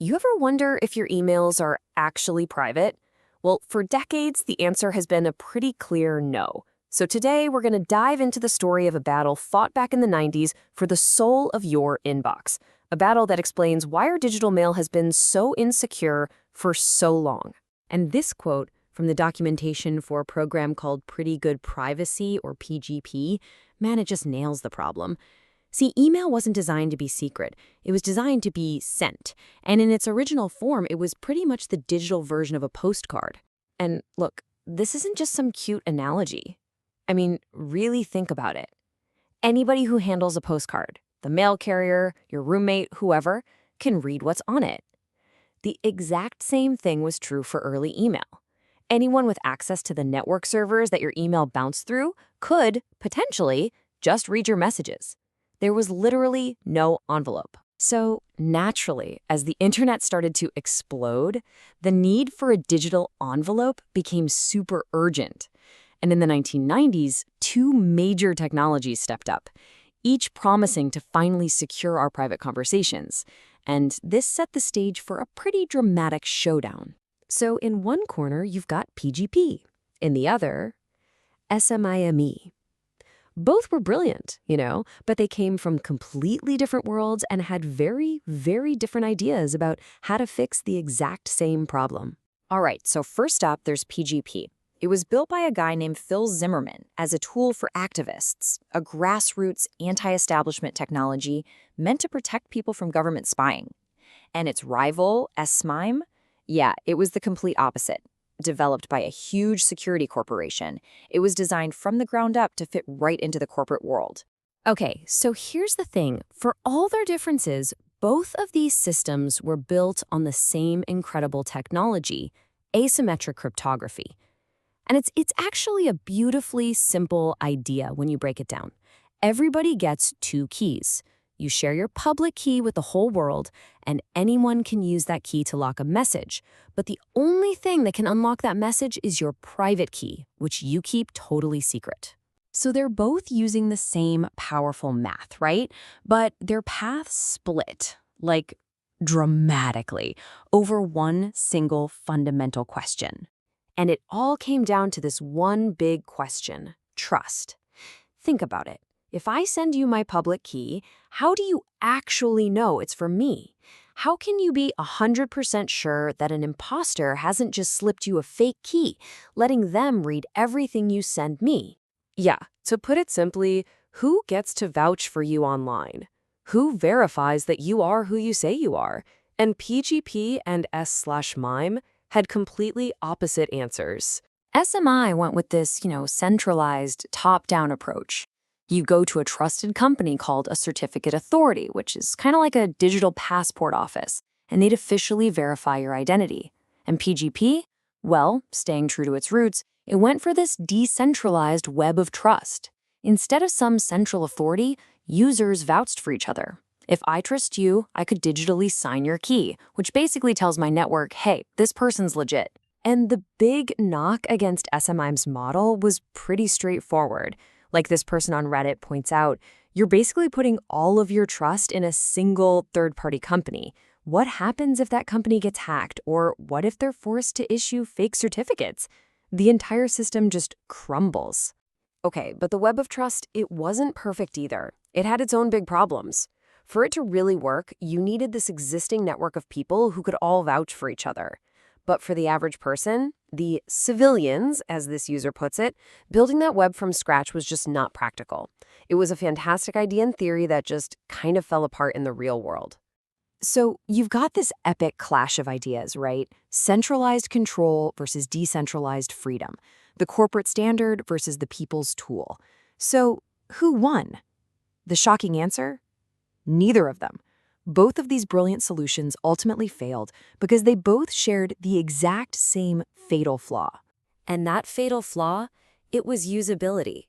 You ever wonder if your emails are actually private? Well, for decades, the answer has been a pretty clear no. So today, we're going to dive into the story of a battle fought back in the 90s for the soul of your inbox. A battle that explains why our digital mail has been so insecure for so long. And this quote from the documentation for a program called Pretty Good Privacy, or PGP, man, it just nails the problem. See, email wasn't designed to be secret. It was designed to be sent. And in its original form, it was pretty much the digital version of a postcard. And look, this isn't just some cute analogy. I mean, really think about it. Anybody who handles a postcard, the mail carrier, your roommate, whoever, can read what's on it. The exact same thing was true for early email. Anyone with access to the network servers that your email bounced through could, potentially, just read your messages. There was literally no envelope. So naturally, as the internet started to explode, the need for a digital envelope became super urgent. And in the 1990s, two major technologies stepped up, each promising to finally secure our private conversations. And this set the stage for a pretty dramatic showdown. So in one corner, you've got PGP. In the other, SMIME. Both were brilliant, but they came from completely different worlds and had very, very different ideas about how to fix the exact same problem. All right, so first up, there's PGP. It was built by a guy named Phil Zimmerman as a tool for activists, a grassroots anti-establishment technology meant to protect people from government spying. And its rival, SMIME, yeah, it was the complete opposite. Developed by a huge security corporation, it was designed from the ground up to fit right into the corporate world. Okay, so here's the thing. For all their differences, both of these systems were built on the same incredible technology, asymmetric cryptography. And it's actually a beautifully simple idea when you break it down. Everybody gets two keys. You share your public key with the whole world, and anyone can use that key to lock a message. But the only thing that can unlock that message is your private key, which you keep totally secret. So they're both using the same powerful math, right? But their paths split, like dramatically, over one single fundamental question. And it all came down to this one big question: trust. Think about it. If I send you my public key, how do you actually know it's for me? How can you be 100% sure that an imposter hasn't just slipped you a fake key, letting them read everything you send me? Yeah, to put it simply, who gets to vouch for you online? Who verifies that you are who you say you are? And PGP and S/MIME had completely opposite answers. SMI went with this, centralized, top-down approach. You go to a trusted company called a certificate authority, which is kind of like a digital passport office, and they'd officially verify your identity. And PGP? Well, staying true to its roots, it went for this decentralized web of trust. Instead of some central authority, users vouched for each other. If I trust you, I could digitally sign your key, which basically tells my network, hey, this person's legit. And the big knock against SMIME's model was pretty straightforward. Like this person on Reddit points out, you're basically putting all of your trust in a single third-party company. What happens if that company gets hacked? Or what if they're forced to issue fake certificates? The entire system just crumbles. Okay, but the web of trust, it wasn't perfect either. It had its own big problems. For it to really work, you needed this existing network of people who could all vouch for each other. But for the average person, the civilians, as this user puts it, building that web from scratch was just not practical. It was a fantastic idea in theory that just kind of fell apart in the real world. So you've got this epic clash of ideas, right? Centralized control versus decentralized freedom. The corporate standard versus the people's tool. So who won? The shocking answer? Neither of them. Both of these brilliant solutions ultimately failed because they both shared the exact same fatal flaw. And that fatal flaw, it was usability.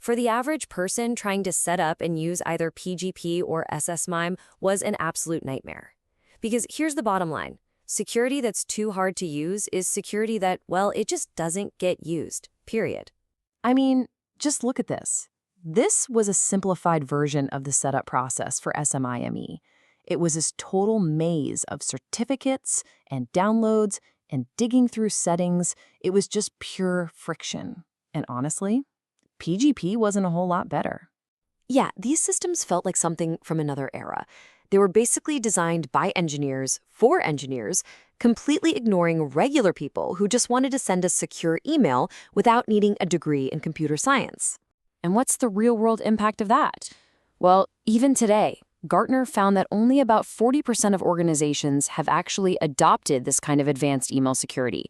For the average person, trying to set up and use either PGP or SSMIME was an absolute nightmare. Because here's the bottom line. Security that's too hard to use is security that, well, it just doesn't get used, period. I mean, just look at this. This was a simplified version of the setup process for SMIME. It was this total maze of certificates and downloads and digging through settings. It was just pure friction. And honestly, PGP wasn't a whole lot better. Yeah, these systems felt like something from another era. They were basically designed by engineers for engineers, completely ignoring regular people who just wanted to send a secure email without needing a degree in computer science. And what's the real-world impact of that? Well, even today, Gartner found that only about 40% of organizations have actually adopted this kind of advanced email security.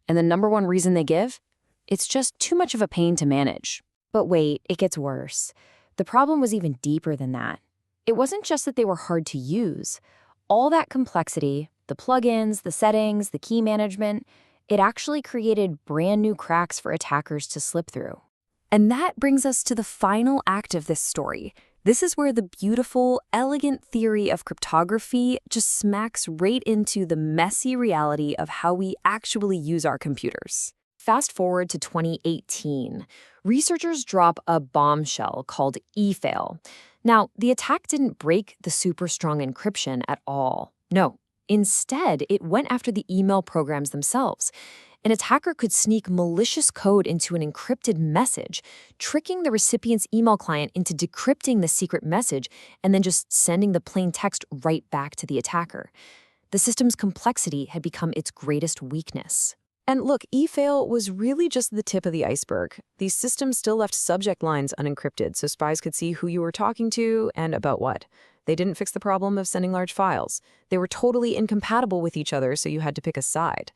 And the number one reason they give? It's just too much of a pain to manage. But wait, it gets worse. The problem was even deeper than that. It wasn't just that they were hard to use. All that complexity, the plugins, the settings, the key management, it actually created brand new cracks for attackers to slip through. And that brings us to the final act of this story. This is where the beautiful, elegant theory of cryptography just smacks right into the messy reality of how we actually use our computers. Fast forward to 2018. Researchers drop a bombshell called eFail. Now, the attack didn't break the super strong encryption at all. No, instead, it went after the email programs themselves. An attacker could sneak malicious code into an encrypted message, tricking the recipient's email client into decrypting the secret message and then just sending the plain text right back to the attacker. The system's complexity had become its greatest weakness. And look, eFail was really just the tip of the iceberg. These systems still left subject lines unencrypted so spies could see who you were talking to and about what. They didn't fix the problem of sending large files. They were totally incompatible with each other, so you had to pick a side.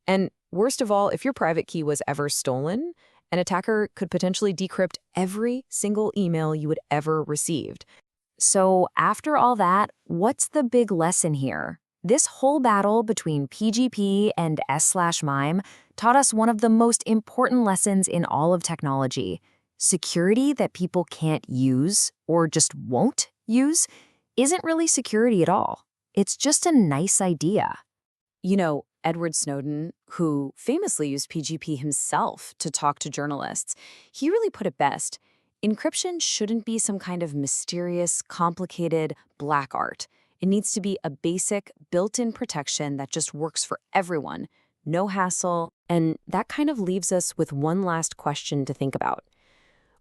And worst of all, if your private key was ever stolen, an attacker could potentially decrypt every single email you had ever received. So after all that, what's the big lesson here? This whole battle between PGP and S/MIME taught us one of the most important lessons in all of technology. Security that people can't use or just won't use isn't really security at all. It's just a nice idea. You know, Edward Snowden, who famously used PGP himself to talk to journalists, he really put it best. Encryption shouldn't be some kind of mysterious, complicated black art. It needs to be a basic, built-in protection that just works for everyone. No hassle. And that kind of leaves us with one last question to think about.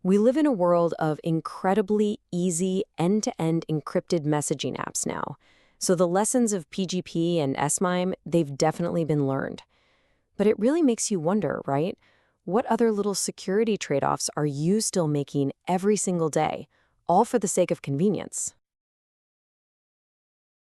We live in a world of incredibly easy, end-to-end encrypted messaging apps now. So the lessons of PGP and S/MIME, they've definitely been learned. But it really makes you wonder, right? What other little security trade-offs are you still making every single day, all for the sake of convenience?